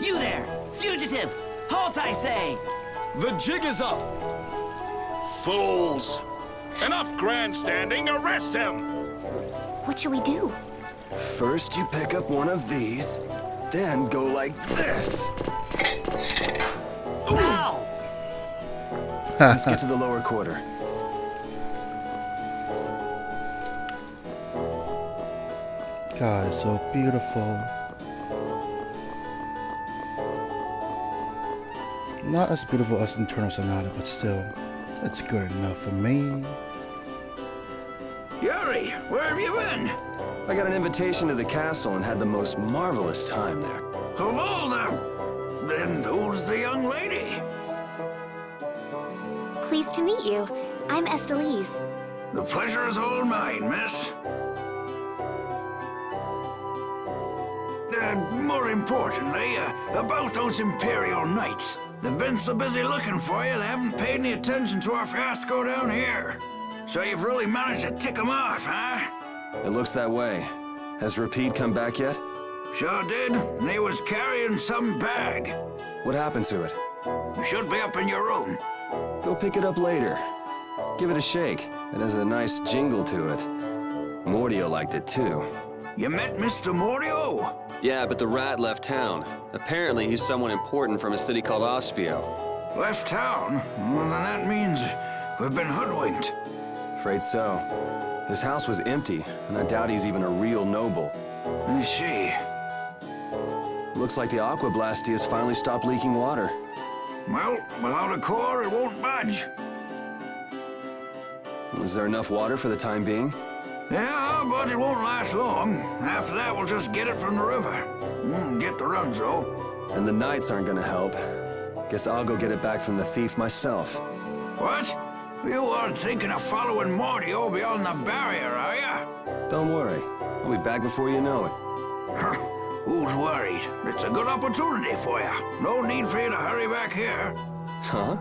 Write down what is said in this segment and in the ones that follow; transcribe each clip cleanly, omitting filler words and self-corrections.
You there! Fugitive! Halt, I say! The jig is up! Fools! Enough grandstanding, arrest him! What should we do? First you pick up one of these, then go like this. Ow! Let's get to the lower quarter. God, it's so beautiful. Not as beautiful as Internal Sonata, but still, it's good enough for me. Yuri, where have you been? I got an invitation to the castle and had the most marvelous time there. Of all them? Then who's the young lady? Pleased to meet you. I'm Estelise. The pleasure is all mine, miss. More importantly, about those Imperial Knights. They've been so busy looking for you, they haven't paid any attention to our fiasco down here. So you've really managed to tick them off, huh? It looks that way. Has Rapide come back yet? Sure did, and he was carrying some bag. What happened to it? It should be up in your room. Go pick it up later. Give it a shake. It has a nice jingle to it. Mordio liked it too. You met Mr. Mordio? Yeah, but the rat left town. Apparently he's someone important from a city called Ospio. Left town? Well, then that means we've been hoodwinked. Afraid so. His house was empty, and I doubt he's even a real noble. I see. Looks like the Aqua Blasty has finally stopped leaking water. Well, without a core, it won't budge. Was there enough water for the time being? Yeah, but it won't last long. After that, we'll just get it from the river. Get the runs, though. And the knights aren't gonna help. Guess I'll go get it back from the thief myself. What? You aren't thinking of following Mordio beyond the barrier, are ya? Don't worry. I'll be back before you know it. Who's worried? It's a good opportunity for you. No need for you to hurry back here. Huh?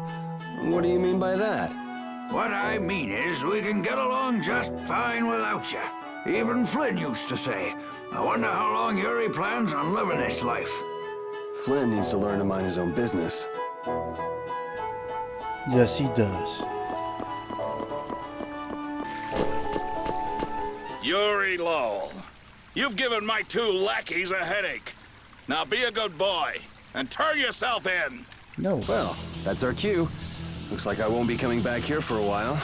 What do you mean by that? What I mean is, we can get along just fine without you. Even Flynn used to say, I wonder how long Yuri plans on living this life. Flynn needs to learn to mind his own business. Yes, he does. Yuri Lowell, you've given my two lackeys a headache. Now be a good boy and turn yourself in. No. Well, that's our cue. Looks like I won't be coming back here for a while.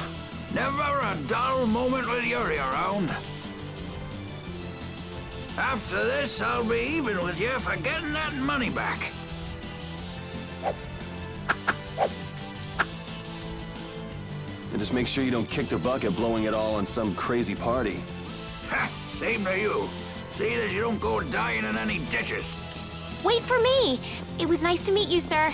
Never a dull moment with Yuri around. After this, I'll be even with you for getting that money back. And just make sure you don't kick the bucket blowing it all on some crazy party. Ha! Same to you. See that you don't go dying in any ditches. Wait for me! It was nice to meet you, sir.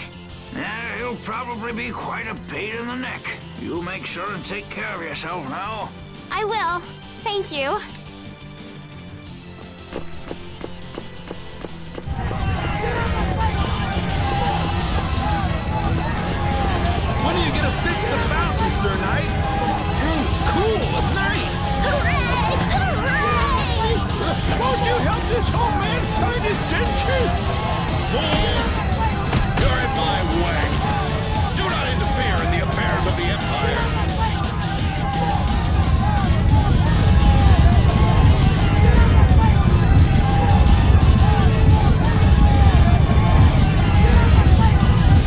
Yeah, he'll probably be quite a pain in the neck. You make sure and take care of yourself now. I will. Thank you. When do you get to fix the fountain, Sir Knight? Hey, cool, a knight! Hooray! Hooray! Won't you help this old man sign his dentures? Fools! You're in my way. Do not interfere in the affairs of the Empire.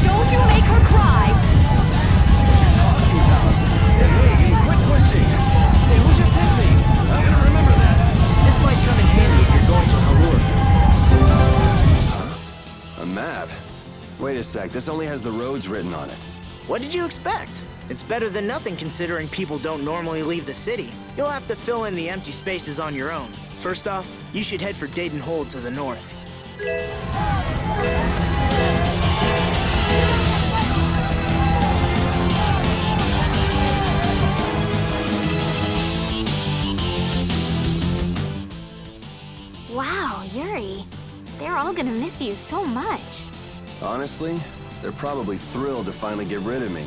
Don't you make her cry! Talking about? Hey, quit pushing! Hey, who just hit me? I'm gonna remember that. This might come in handy if you're going to Harur. A map? Wait a sec, this only has the roads written on it. What did you expect? It's better than nothing considering people don't normally leave the city. You'll have to fill in the empty spaces on your own. First off, you should head for Dayton Hold to the north. Wow, Yuri. They're all gonna miss you so much. Honestly, they're probably thrilled to finally get rid of me.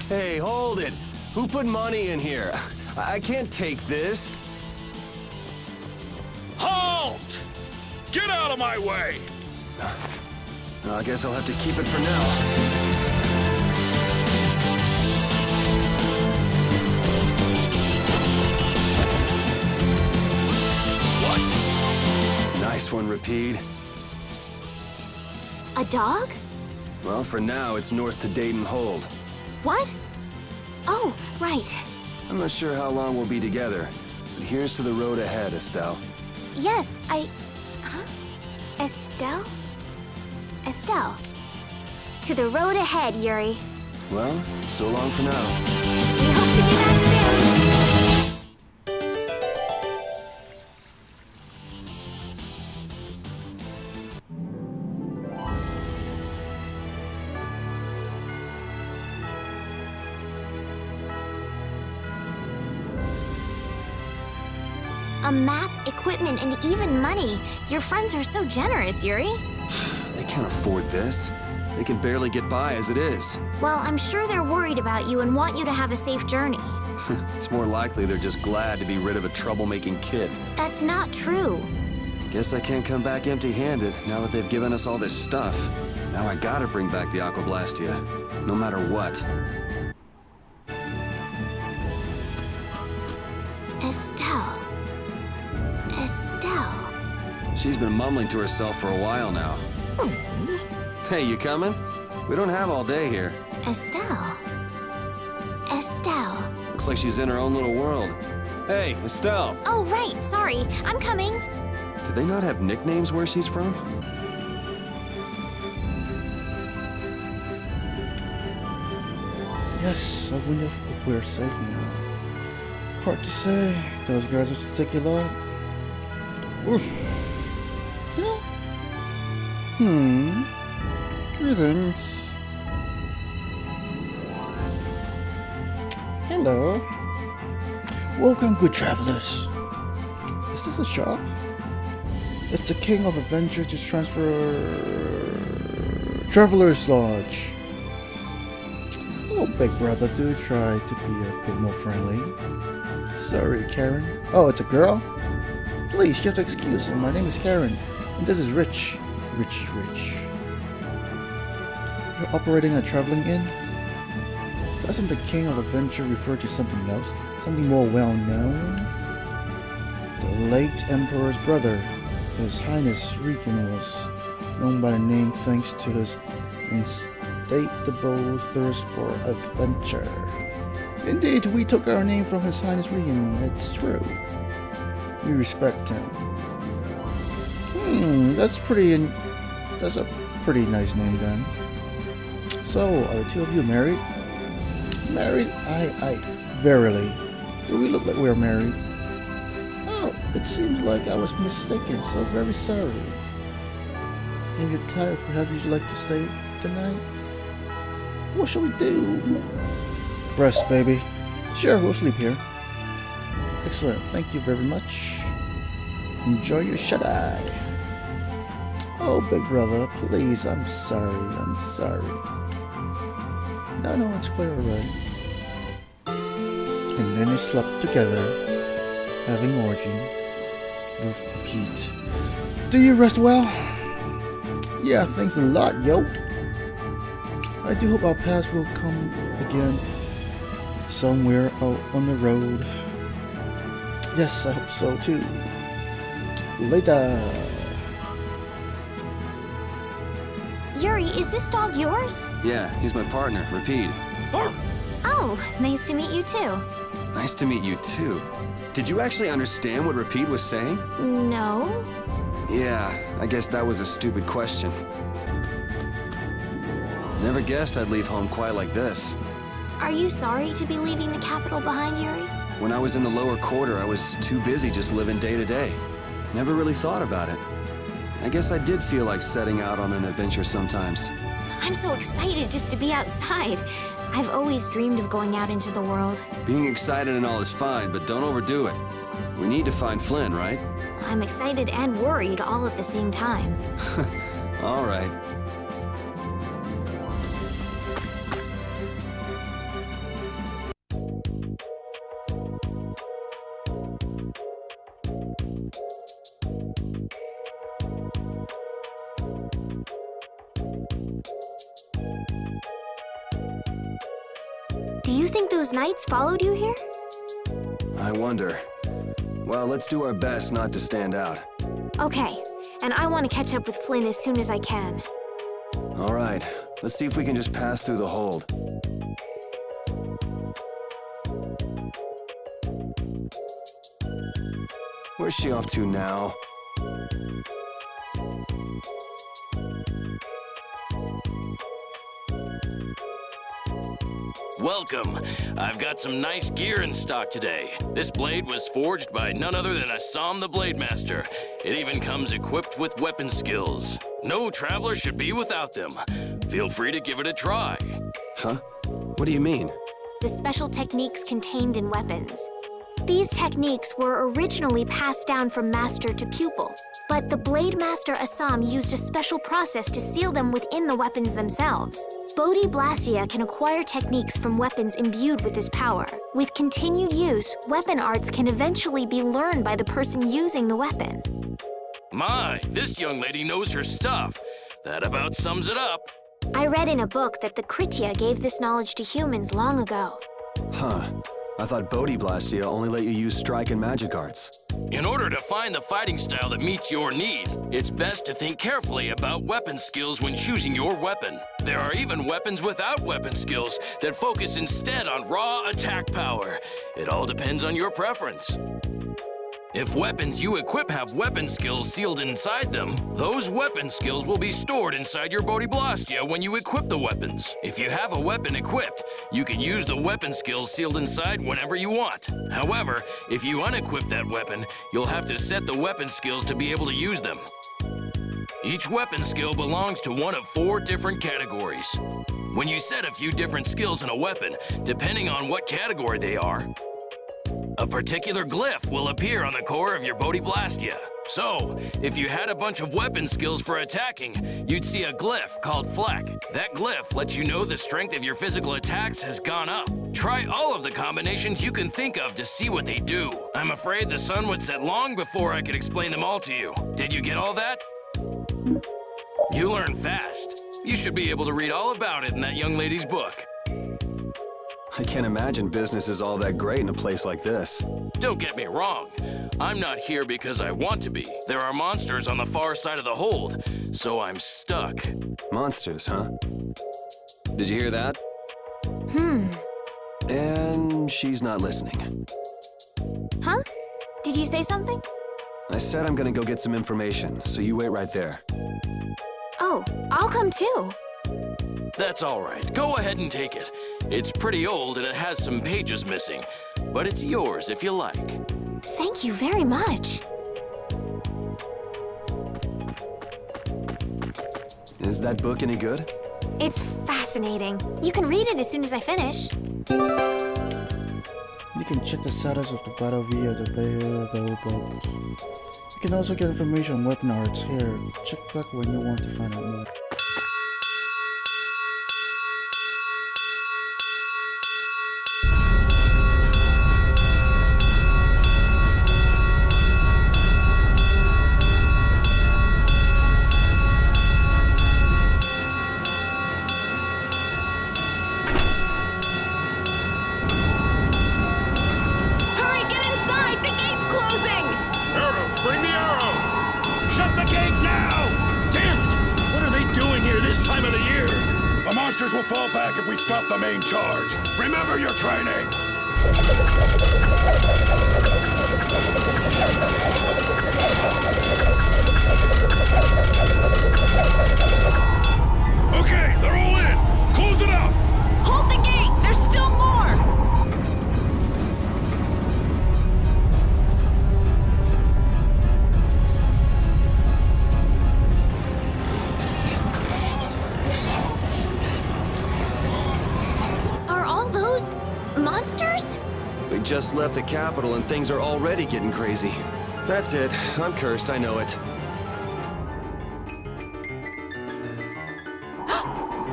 Hey, hold it! Who put money in here? I can't take this. Halt! Get out of my way! I guess I'll have to keep it for now. Nice one, Rapide. A dog? Well, for now, it's north to Dayton Hold. What? Oh, right. I'm not sure how long we'll be together, but here's to the road ahead, Estelle. Yes, Huh? Estelle? Estelle. To the road ahead, Yuri. Well, so long for now. We hope to be back soon. A map, equipment, and even money. Your friends are so generous, Yuri. They can't afford this. They can barely get by as it is. Well, I'm sure they're worried about you and want you to have a safe journey. It's more likely they're just glad to be rid of a troublemaking kid. That's not true. Guess I can't come back empty-handed now that they've given us all this stuff. Now I gotta bring back the Aquablastia, no matter what. Estelle. Estelle. She's been mumbling to herself for a while now. Hey, you coming? We don't have all day here. Estelle. Estelle. Looks like she's in her own little world. Hey, Estelle! Oh, right. Sorry. I'm coming. Do they not have nicknames where she's from? Yes, I wonder if we're safe now. Hard to say. Those guys are sticky a lot. Oof. Greetings. Hello. Welcome, good travelers. Is this a shop? It's the King of Adventure to transfer Traveler's Lodge. Oh, big brother, do try to be a bit more friendly. Sorry, Karen. Oh, it's a girl? Please, you have to excuse me. My name is Karen, and this is Rich. Rich. You're operating a traveling inn? Doesn't the King of Adventure refer to something else? Something more well-known? The late Emperor's brother, His Highness Regan, was known by the name thanks to his insatiable thirst for adventure. Indeed, we took our name from His Highness Regan, it's true. We respect him. That's a pretty nice name then. So, are the two of you married? Married? I verily. Do we look like we're married? Oh, it seems like I was mistaken, so very sorry. If you're tired, perhaps you'd like to stay tonight? What shall we do? Rest, baby. Sure, we'll sleep here. Excellent, thank you very much. Enjoy your shut-eye. Oh, big brother, please, I'm sorry. No, it's quite alright. And then they slept together, having orgy with Pete. Do you rest well? Yeah, thanks a lot, yo. I do hope our paths will come again somewhere out on the road. Yes, I hope so too. Later. Yuri, is this dog yours? Yeah, he's my partner, Rapide. Oh, nice to meet you too. Nice to meet you too. Did you actually understand what Rapide was saying? No? Yeah, I guess that was a stupid question. Never guessed I'd leave home quite like this. Are you sorry to be leaving the capital behind, Yuri? When I was in the lower quarter, I was too busy just living day to day. Never really thought about it. I guess I did feel like setting out on an adventure sometimes. I'm so excited just to be outside. I've always dreamed of going out into the world. Being excited and all is fine, but don't overdo it. We need to find Flynn, right? I'm excited and worried all at the same time. All right. Do you think those knights followed you here? I wonder. Well, let's do our best not to stand out. Okay, and I want to catch up with Flynn as soon as I can. All right, let's see if we can just pass through the hold. Where's she off to now? Welcome. I've got some nice gear in stock today. This blade was forged by none other than Assam the Blade Master. It even comes equipped with weapon skills. No traveler should be without them. Feel free to give it a try. Huh? What do you mean? The special techniques contained in weapons. These techniques were originally passed down from master to pupil, but the Blade Master Assam used a special process to seal them within the weapons themselves. Bodhi Blastia can acquire techniques from weapons imbued with this power. With continued use, weapon arts can eventually be learned by the person using the weapon. My, this young lady knows her stuff. That about sums it up. I read in a book that the Kritya gave this knowledge to humans long ago. Huh. I thought Bodhi Blastia only let you use strike and magic arts. In order to find the fighting style that meets your needs, it's best to think carefully about weapon skills when choosing your weapon. There are even weapons without weapon skills that focus instead on raw attack power. It all depends on your preference. If weapons you equip have weapon skills sealed inside them, those weapon skills will be stored inside your Bodhi Blastia when you equip the weapons. If you have a weapon equipped, you can use the weapon skills sealed inside whenever you want. However, if you unequip that weapon, you'll have to set the weapon skills to be able to use them. Each weapon skill belongs to one of 4 different categories. When you set a few different skills in a weapon, depending on what category they are, a particular glyph will appear on the core of your Bodhi Blastia. So, if you had a bunch of weapon skills for attacking, you'd see a glyph called Fleck. That glyph lets you know the strength of your physical attacks has gone up. Try all of the combinations you can think of to see what they do. I'm afraid the sun would set long before I could explain them all to you. Did you get all that? You learn fast. You should be able to read all about it in that young lady's book. I can't imagine business is all that great in a place like this. Don't get me wrong. I'm not here because I want to be. There are monsters on the far side of the hold, so I'm stuck. Monsters, huh? Did you hear that? And she's not listening. Huh? Did you say something? I said I'm gonna go get some information, so you wait right there. Oh, I'll come too. That's all right. Go ahead and take it. It's pretty old and it has some pages missing, but it's yours if you like. Thank you very much. Is that book any good? It's fascinating. You can read it as soon as I finish. You can check the status of the battle via the book. You can also get information on weapon arts here. Check back when you want to find out more. Will fall back if we stop the main charge. Remember your training! Okay, they're all in! Close it up! Hold the gate! There's still more! Monsters? We just left the capital and things are already getting crazy. That's it. I'm cursed, I know it.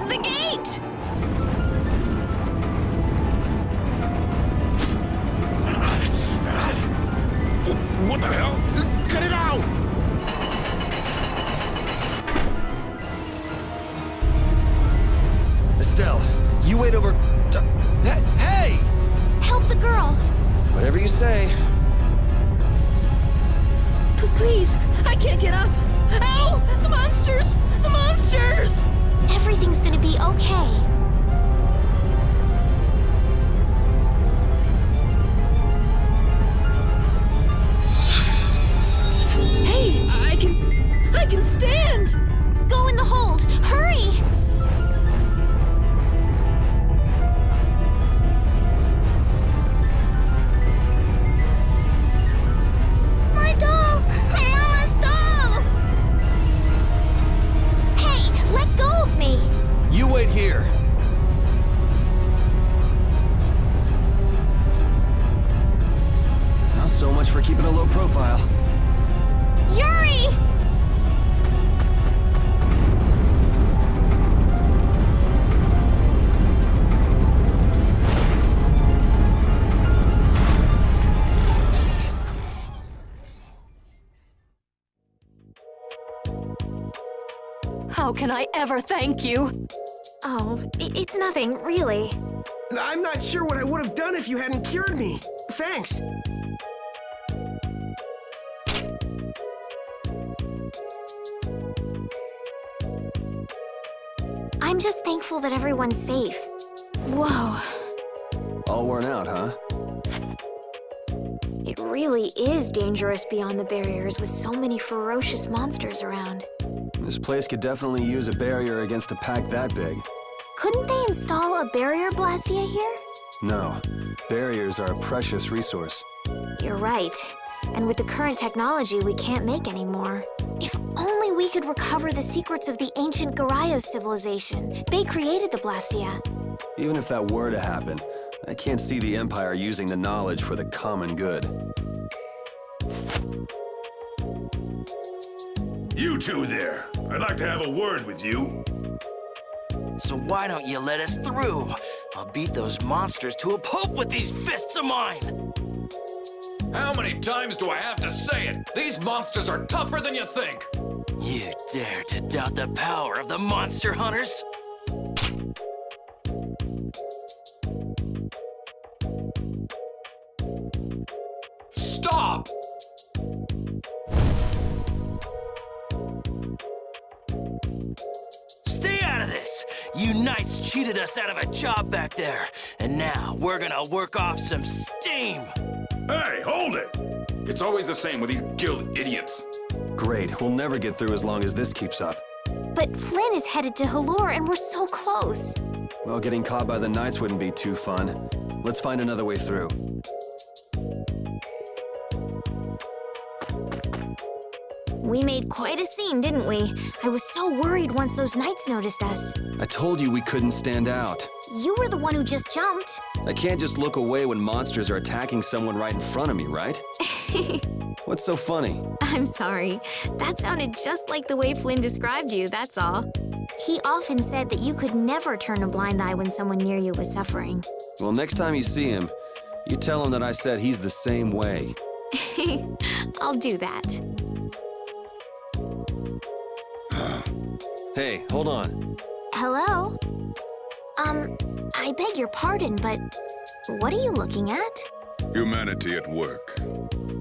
The gate! What the hell? Get it out! Estelle, you wait over... Hey! you say. Please, I can't get up. Ow! The monsters! The monsters! Everything's gonna be okay. Hey, I can stand! Go in the hold! Hurry! My doll! Mama's doll! Hey, let go of me! You wait here. Well, so much for keeping a low profile. Yuri! How can I ever thank you? Oh, it's nothing, really. I'm not sure what I would have done if you hadn't cured me. Thanks. I'm just thankful that everyone's safe. Whoa. All worn out, huh? It really is dangerous beyond the barriers with so many ferocious monsters around. This place could definitely use a barrier against a pack that big. Couldn't they install a barrier Blastia here? No. Barriers are a precious resource. You're right. And with the current technology, we can't make any more. If only we could recover the secrets of the ancient Garayos civilization. They created the Blastia. Even if that were to happen, I can't see the Empire using the knowledge for the common good. You two there. I'd like to have a word with you. So why don't you let us through? I'll beat those monsters to a pulp with these fists of mine! How many times do I have to say it? These monsters are tougher than you think! You dare to doubt the power of the monster hunters? Stop! Stay out of this! You knights cheated us out of a job back there, and now we're gonna work off some steam! Hey, hold it! It's always the same with these guild idiots. Great, we'll never get through as long as this keeps up. But Flynn is headed to Halure and we're so close. Well, getting caught by the Knights wouldn't be too fun. Let's find another way through. We made quite a scene, didn't we? I was so worried once those Knights noticed us. I told you we couldn't stand out. You were the one who just jumped. I can't just look away when monsters are attacking someone right in front of me, right? What's so funny? I'm sorry. That sounded just like the way Flynn described you, that's all. He often said that you could never turn a blind eye when someone near you was suffering. Well, next time you see him, you tell him that I said he's the same way. I'll do that. Hey, hold on. Hello? I beg your pardon, but what are you looking at? Humanity at work.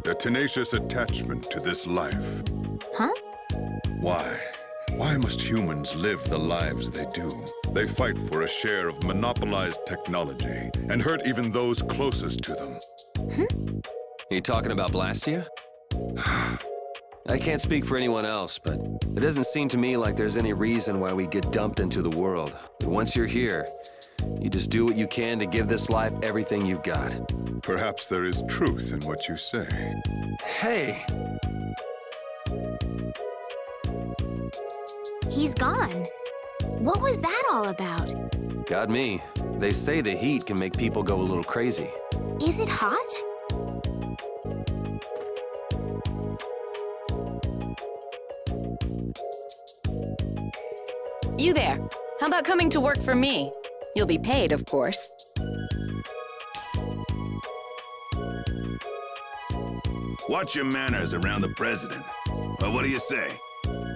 Their tenacious attachment to this life. Huh? Why? Why must humans live the lives they do? They fight for a share of monopolized technology and hurt even those closest to them. Are you talking about Blastia? I can't speak for anyone else, but it doesn't seem to me like there's any reason why we get dumped into the world. But once you're here, you just do what you can to give this life everything you've got. Perhaps there is truth in what you say. Hey! He's gone. What was that all about? Got me. They say the heat can make people go a little crazy. Is it hot? You there. How about coming to work for me? You'll be paid, of course. Watch your manners around the president. Well, what do you say?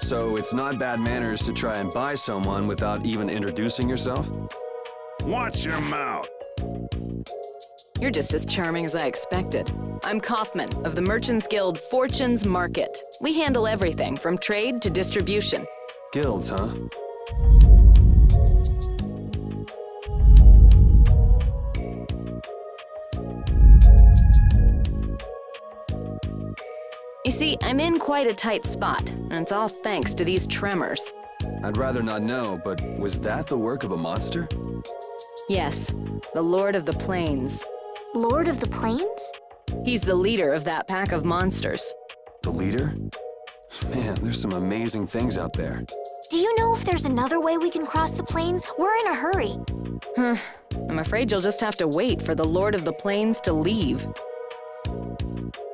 So it's not bad manners to try and buy someone without even introducing yourself? Watch your mouth. You're just as charming as I expected. I'm Kaufman of the Merchants Guild Fortune's Market. We handle everything from trade to distribution. Guilds, huh? You see, I'm in quite a tight spot, and it's all thanks to these tremors. I'd rather not know, but was that the work of a monster? Yes, the Lord of the Plains. Lord of the Plains? He's the leader of that pack of monsters. The leader? Man, there's some amazing things out there. Do you know if there's another way we can cross the plains? We're in a hurry. I'm afraid you'll just have to wait for the Lord of the Plains to leave.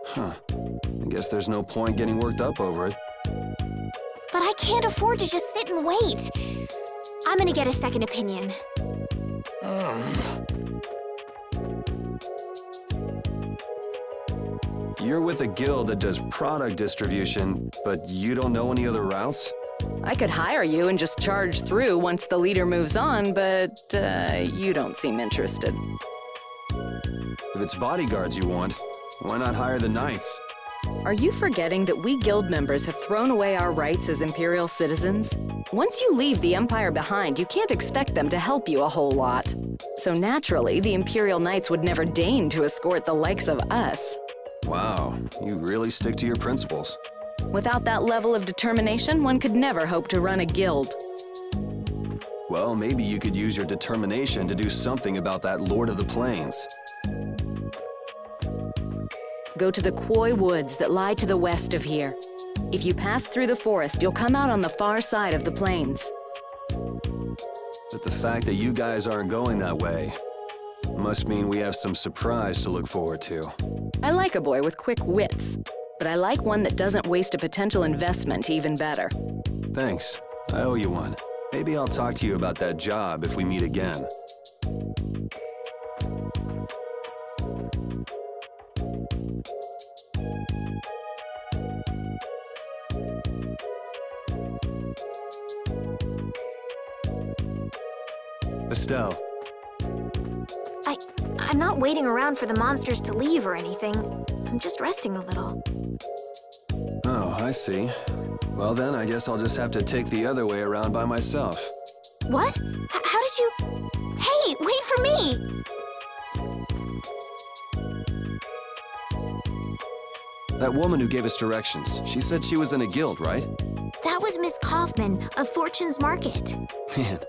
Huh. I guess there's no point getting worked up over it. But I can't afford to just sit and wait. I'm gonna get a second opinion. You're with a guild that does product distribution, but you don't know any other routes? I could hire you and just charge through once the leader moves on, but you don't seem interested. If it's bodyguards you want, why not hire the knights? Are you forgetting that we guild members have thrown away our rights as Imperial citizens? Once you leave the Empire behind, you can't expect them to help you a whole lot. So naturally, the Imperial Knights would never deign to escort the likes of us. Wow, you really stick to your principles. Without that level of determination, one could never hope to run a guild. Well, maybe you could use your determination to do something about that Lord of the Plains. Go to the Khoi Woods that lie to the west of here. If you pass through the forest, you'll come out on the far side of the plains. But the fact that you guys aren't going that way must mean we have some surprise to look forward to. I like a boy with quick wits, but I like one that doesn't waste a potential investment even better. Thanks. I owe you one. Maybe I'll talk to you about that job if we meet again. Estelle. I'm not waiting around for the monsters to leave or anything. I'm just resting a little. Oh, I see. Well then, I guess I'll just have to take the other way around by myself. What? How did you... Hey, wait for me! That woman who gave us directions, she said she was in a guild, right? That was Miss Kaufman of Fortune's Market. Man,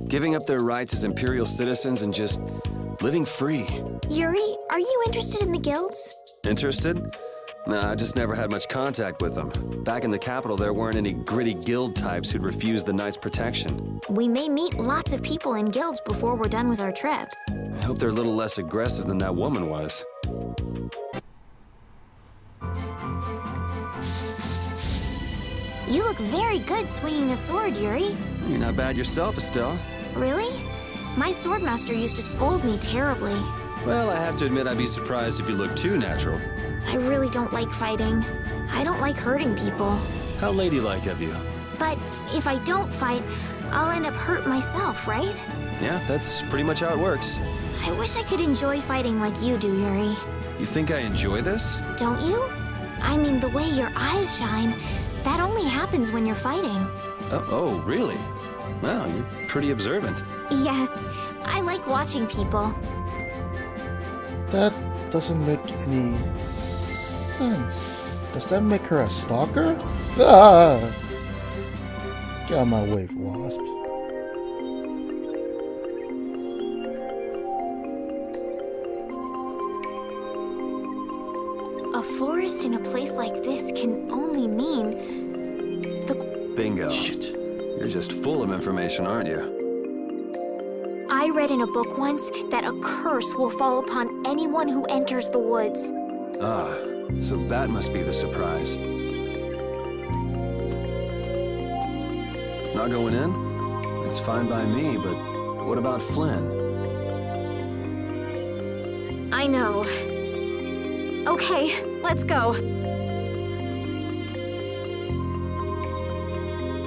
giving up their rights as Imperial citizens and just living free. Yuri, are you interested in the guilds? Interested? Nah, I just never had much contact with them. Back in the capital, there weren't any gritty guild types who'd refuse the Knights' protection. We may meet lots of people in guilds before we're done with our trip. I hope they're a little less aggressive than that woman was. You look very good swinging a sword, Yuri. You're not bad yourself, Estelle. Really? My swordmaster used to scold me terribly. Well, I have to admit I'd be surprised if you looked too natural. I really don't like fighting. I don't like hurting people. How ladylike of you. But if I don't fight, I'll end up hurt myself, right? Yeah, that's pretty much how it works. I wish I could enjoy fighting like you do, Yuri. You think I enjoy this? Don't you? I mean, the way your eyes shine, that only happens when you're fighting. Oh, really? Wow, you're pretty observant. Yes, I like watching people. That doesn't make any sense. Does that make her a stalker? Ah! Get out of my way, wasps. A forest in a place like this can only mean the... Bingo. Shit. You're just full of information, aren't you? I read in a book once that a curse will fall upon anyone who enters the woods. Ah, so that must be the surprise. Not going in? It's fine by me, but what about Flynn? I know. Okay, let's go.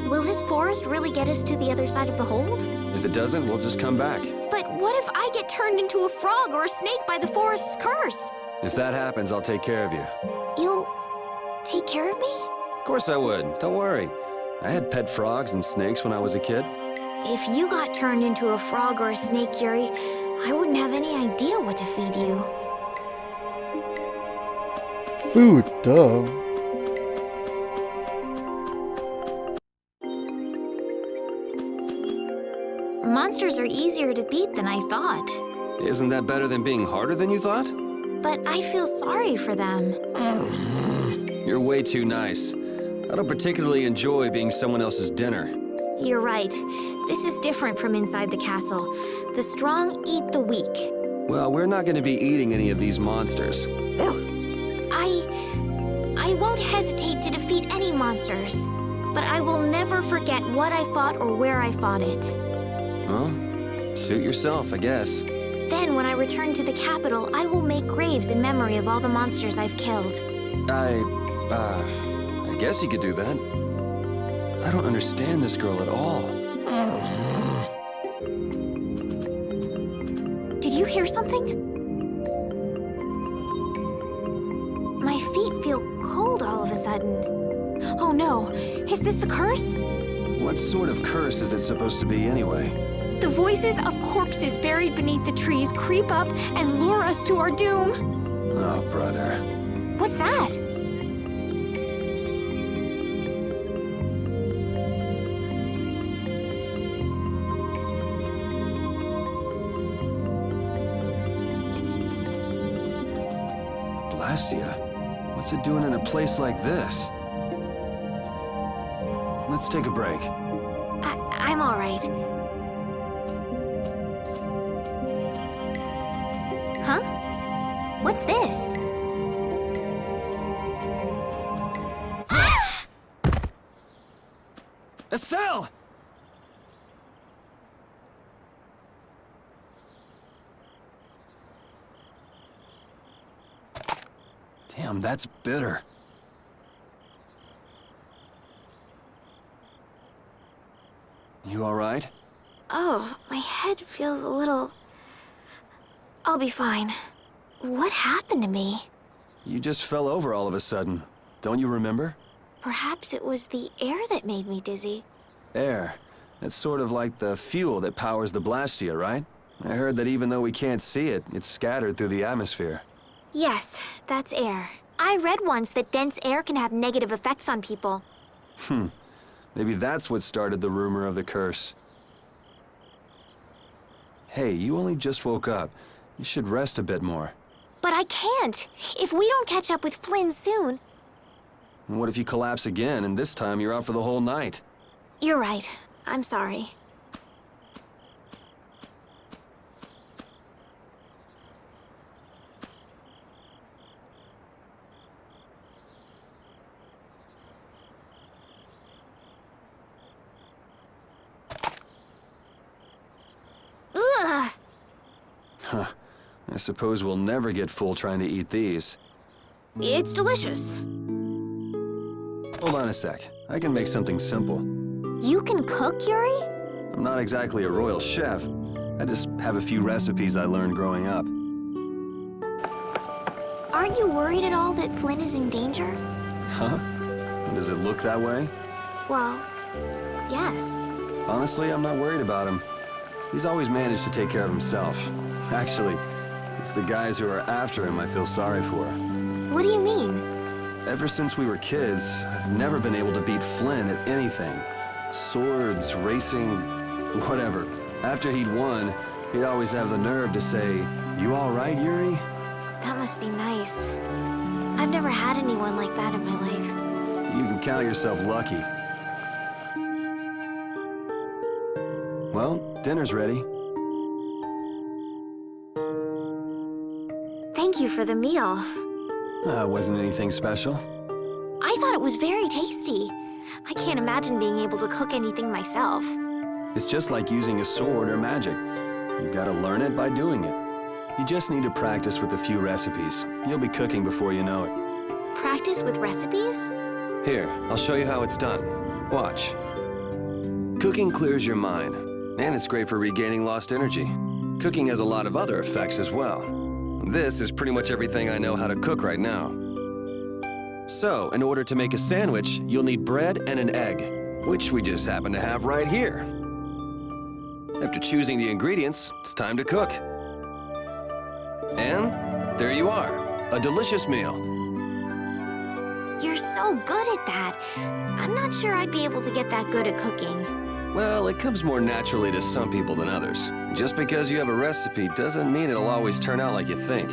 Will this forest really get us to the other side of the hold? If it doesn't, we'll just come back. But what if I get turned into a frog or a snake by the forest's curse? If that happens, I'll take care of you. You'll take care of me? Of course I would. Don't worry. I had pet frogs and snakes when I was a kid. If you got turned into a frog or a snake, Yuri, I wouldn't have any idea what to feed you. Food, duh. Monsters are easier to beat than I thought. Isn't that better than being harder than you thought? But I feel sorry for them. You're way too nice. I don't particularly enjoy being someone else's dinner. You're right. This is different from inside the castle. The strong eat the weak. Well, we're not going to be eating any of these monsters. I won't hesitate to defeat any monsters. But I will never forget what I fought or where I fought it. Well, suit yourself, I guess. Then, when I return to the capital, I will make graves in memory of all the monsters I've killed. I guess you could do that. I don't understand this girl at all. Did you hear something? My feet feel cold all of a sudden. Oh no, is this the curse? What sort of curse is it supposed to be anyway? The voices of corpses buried beneath the trees creep up and lure us to our doom. Oh, brother. What's that? Blastia? What's it doing in a place like this? Let's take a break. I'm all right. Huh? What's this? Estelle! Damn, that's bitter. You all right? Oh, my head feels a little... I'll be fine. What happened to me? You just fell over all of a sudden. Don't you remember? Perhaps it was the air that made me dizzy. Air. That's sort of like the fuel that powers the Blastia, right? I heard that even though we can't see it, it's scattered through the atmosphere. Yes, that's air. I read once that dense air can have negative effects on people. Maybe that's what started the rumor of the curse. Hey, you only just woke up. You should rest a bit more. But I can't. If we don't catch up with Flynn soon... And what if you collapse again, and this time you're out for the whole night? You're right. I'm sorry. Ugh! Huh. I suppose we'll never get full trying to eat these. It's delicious. Hold on a sec. I can make something simple. You can cook, Yuri? I'm not exactly a royal chef. I just have a few recipes I learned growing up. Aren't you worried at all that Flynn is in danger? Huh? Does it look that way? Well, yes. Honestly, I'm not worried about him. He's always managed to take care of himself. Actually, it's the guys who are after him I feel sorry for. What do you mean? Ever since we were kids, I've never been able to beat Flynn at anything. Swords, racing, whatever. After he'd won, he'd always have the nerve to say, "You all right, Yuri?" That must be nice. I've never had anyone like that in my life. You can count yourself lucky. Well, dinner's ready. Thank you for the meal. Wasn't anything special. I thought it was very tasty. I can't imagine being able to cook anything myself. It's just like using a sword or magic. You've got to learn it by doing it. You just need to practice with a few recipes. You'll be cooking before you know it. Practice with recipes? Here, I'll show you how it's done. Watch. Cooking clears your mind, and it's great for regaining lost energy. cooking has a lot of other effects as well. This is pretty much everything I know how to cook right now. So, in order to make a sandwich, you'll need bread and an egg, which we just happen to have right here. After choosing the ingredients, it's time to cook. And there you are, a delicious meal. You're so good at that. I'm not sure I'd be able to get that good at cooking. Well, it comes more naturally to some people than others. Just because you have a recipe doesn't mean it'll always turn out like you think.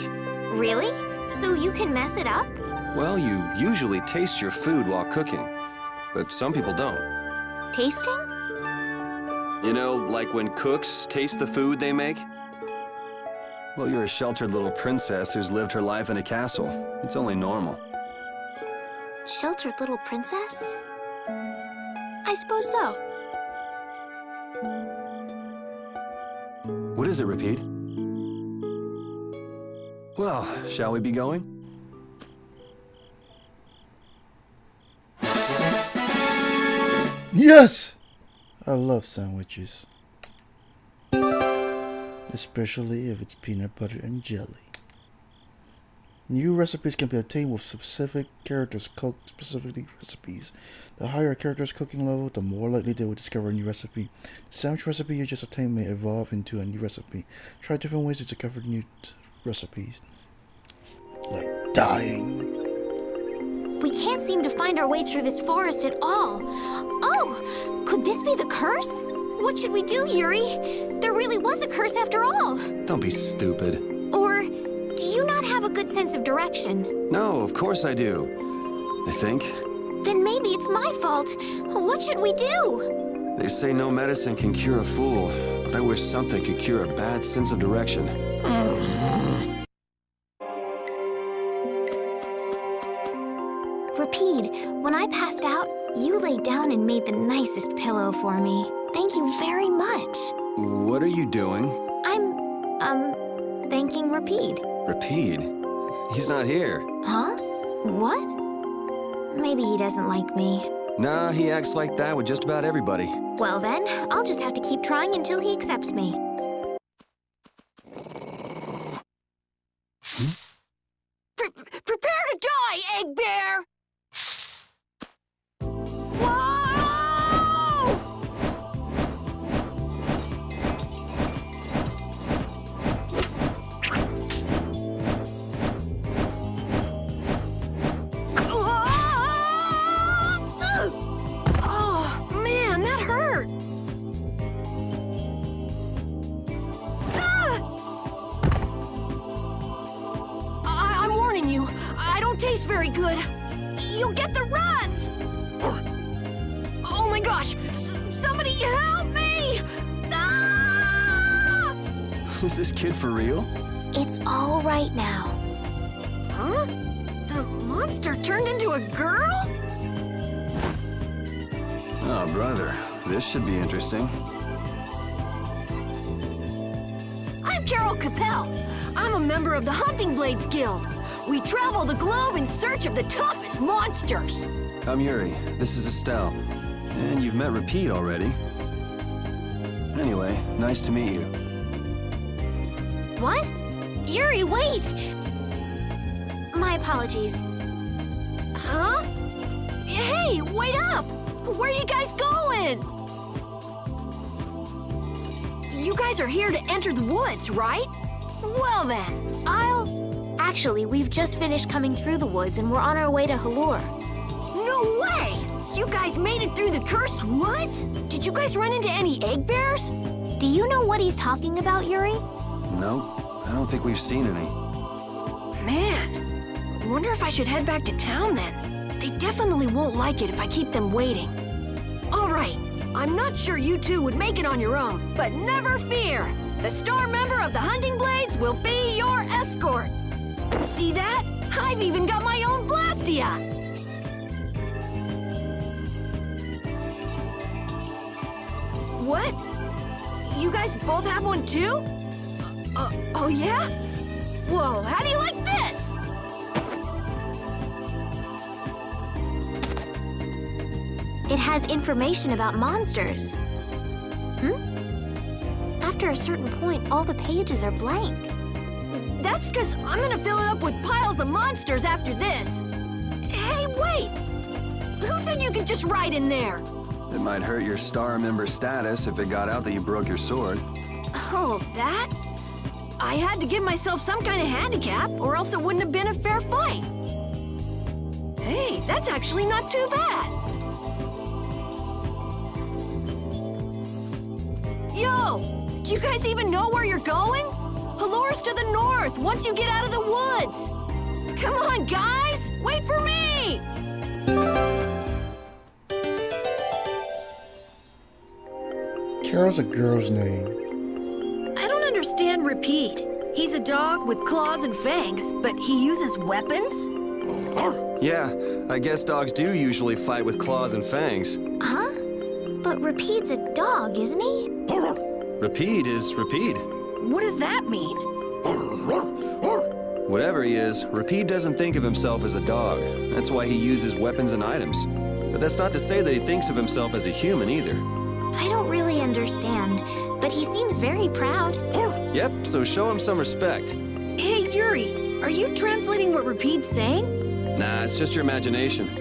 Really? So you can mess it up? Well, you usually taste your food while cooking, but some people don't. Tasting? You know, like when cooks taste the food they make? Well, you're a sheltered little princess who's lived her life in a castle. It's only normal. Sheltered little princess? I suppose so. What is it, Repeat? Well, shall we be going? Yes! I love sandwiches. Especially if it's peanut butter and jelly. New recipes can be obtained with specific characters cook specifically recipes. The higher a character's cooking level, the more likely they will discover a new recipe. The sandwich recipe you just obtained may evolve into a new recipe. Try different ways to discover new recipes. Like dying. We can't seem to find our way through this forest at all. Oh! Could this be the curse? What should we do, Yuri? There really was a curse after all. Don't be stupid. Or do you not have a good sense of direction? No, of course I do. I think. Then maybe it's my fault. What should we do? They say no medicine can cure a fool, but I wish something could cure a bad sense of direction. Rapide, when I passed out, you laid down and made the nicest pillow for me. Thank you very much. What are you doing? I'm, thanking Rapide. Rapide? He's not here. Huh? What? Maybe he doesn't like me. Nah, he acts like that with just about everybody. Well then, I'll just have to keep trying until he accepts me. Prepare to die, Egg Bear! Whoa! Oh, man, that hurt! I'm warning you, I don't taste very good. You'll get the runs! Oh my gosh! Somebody help me! Ah! Is this kid for real? It's all right now. Huh? The monster turned into a girl? Oh, brother. This should be interesting. I'm Carol Capel. I'm a member of the Hunting Blades Guild. We travel the globe in search of the toughest monsters. I'm Yuri. This is Estelle. And you've met Rapide already. Anyway, nice to meet you. What? Yuri, wait! My apologies. Huh? Hey, wait up! Where are you guys going? You guys are here to enter the woods, right? Well then, Actually, we've just finished coming through the woods and we're on our way to Halure. No way! You guys made it through the cursed woods? Did you guys run into any egg bears? Do you know what he's talking about, Yuri? Nope. I don't think we've seen any. Man, I wonder if I should head back to town then. They definitely won't like it if I keep them waiting. All right, I'm not sure you two would make it on your own, but never fear. The star member of the Hunting Blades will be your escort. See that? I've even got my own Blastia. What? You guys both have one too? Oh yeah? Whoa, how do you like this? It has information about monsters. after a certain point, all the pages are blank. That's because I'm gonna fill it up with piles of monsters after this. Hey, wait! Who said you could just write in there? It might hurt your star member status if it got out that you broke your sword. Oh, that? I had to give myself some kind of handicap, or else it wouldn't have been a fair fight. Hey, that's actually not too bad. Yo! Do you guys even know where you're going? Halore's to the north, once you get out of the woods. Come on, guys! Wait for me! Carol's a girl's name. I don't understand Repeat. He's a dog with claws and fangs, but he uses weapons? Yeah, I guess dogs do usually fight with claws and fangs. Huh? But Repeat's a dog, isn't he? Repeat is Repeat. What does that mean? Whatever he is, Repeat doesn't think of himself as a dog. That's why he uses weapons and items. But that's not to say that he thinks of himself as a human either. I don't really understand, but he seems very proud. Yep, so show him some respect. Hey, Yuri, are you translating what Repeat's saying? Nah, it's just your imagination.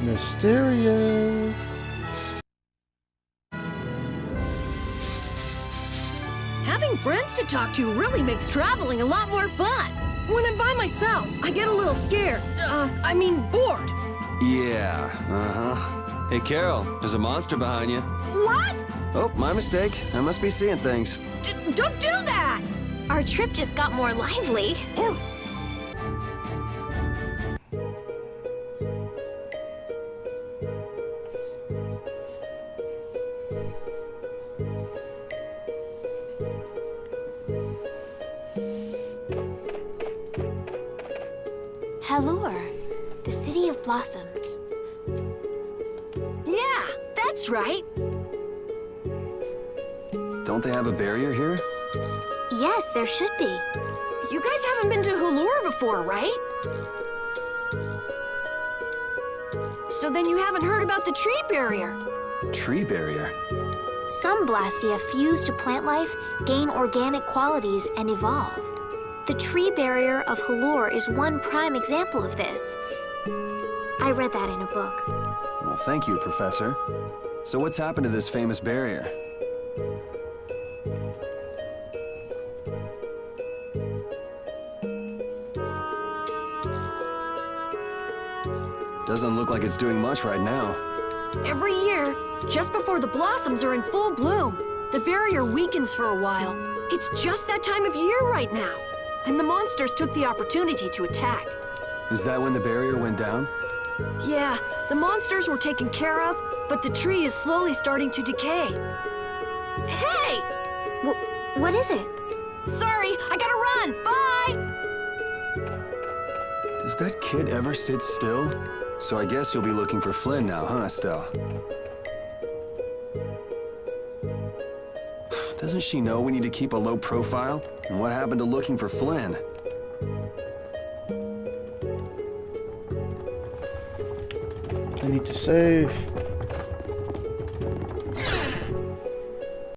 Mysterious. Having friends to talk to really makes traveling a lot more fun. When I'm by myself, I get a little scared. Bored. Yeah, uh-huh. Hey, Carol, there's a monster behind you. What? Oh, my mistake. I must be seeing things. Don't do that! Our trip just got more lively. Halure, the city of blossoms. Yeah, that's right. Don't they have a barrier here? Yes, there should be. You guys haven't been to Halure before, right? So then you haven't heard about the tree barrier. Tree barrier? Some Blastia fuse to plant life, gain organic qualities, and evolve. The tree barrier of Halure is one prime example of this. I read that in a book. Well, thank you, Professor. So what's happened to this famous barrier? Doesn't look like it's doing much right now. Every year, just before the blossoms are in full bloom, the barrier weakens for a while. It's just that time of year right now. And the monsters took the opportunity to attack. Is that when the barrier went down? Yeah, the monsters were taken care of, but the tree is slowly starting to decay. Hey! What is it? Sorry, I gotta run! Bye! Does that kid ever sit still? So I guess you'll be looking for Flynn now, huh, Estelle? Doesn't she know we need to keep a low profile? And what happened to looking for Flynn? I need to save.